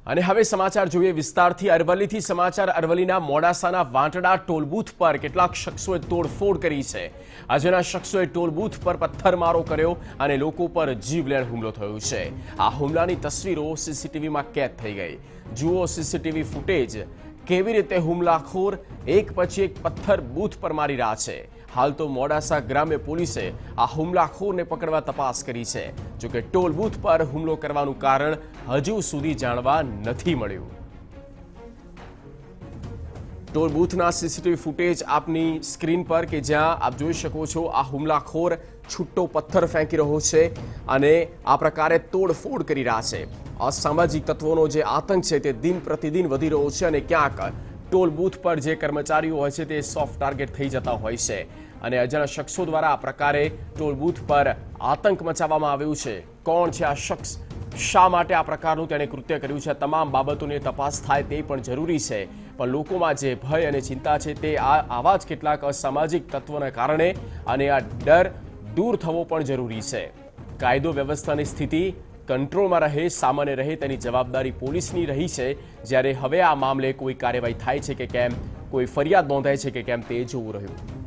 અને હવે સમાચાર જોઈએ વિસ્તારથી અરવલ્લીથી સમાચાર અરવલ્લીના મોડાસાના વાંટડા ટોલ બૂથ પર કેટલાક શખ્સોએ તોડફોડ કરી છે। આજના શખ્સોએ ટોલ બૂથ પર પથ્થરમારો કર્યો અને લોકો પર જીવલેણ હુમલો થયો છે। આ હુમલાની તસવીરો સીસીટીવીમાં કેદ થઈ ગઈ। જુઓ સીસીટીવી ફૂટેજ કેવી રીતે હુમલાખોર એક પછી એક પથ્થર બૂથ પર મારી રહ્યા છે। હાલ તો મોડાસા ગ્રામ્ય પોલીસે આ હુમલાખોરને પકડવા તપાસ કરી છે। જો કે ટોલ બૂથ પર હુમલો કરવાનું કારણ હજુ સુધી જાણવા નથી મળ્યું। ટોલ બૂથના સીસીટીવી ફૂટેજ આપની સ્ક્રીન પર કે જ્યાં આપ જોઈ શકો છો આ હુમલાખોર છૂટો પથ્થર ફેંકી રહ્યો છે અને આ પ્રકારે તોડફોડ કરી રહ્યા છે। અસામાજિક તત્વોનો જે આતંક છે તે દિન પ્રતિદિન વધી રહ્યો છે અને ક્યાંક ટોલ બૂથ પર જે કર્મચારીઓ હોય છે તે સોફ્ટ ટાર્ગેટ થઈ જતા હોય છે અને અજાણ્યા શખ્સો દ્વારા આ પ્રકારે ટોલ બૂથ પર આતંક મચાવવામાં આવ્યું છે। કોણ છે આ શખ્સ, શા માટે આ પ્રકારનું તેણે કૃત્ય કર્યું છે, તમામ બાબતોની તપાસ થાય તે પણ જરૂરી છે। પણ લોકોમાં જે ભય અને ચિંતા છે તે આવા જ કેટલાક અસામાજિક તત્વોના કારણે અને આ ડર દૂર થવો પણ જરૂરી છે। કાયદો વ્યવસ્થાની સ્થિતિ કંટ્રોલમાં રહે, સામાન્ય રહે તેની જવાબદારી પોલીસની રહી છે। જ્યારે હવે આ મામલે કોઈ કાર્યવાહી થાય છે કે કેમ, કોઈ ફરિયાદ નોંધાય છે કે કેમ તે જોવું રહ્યું।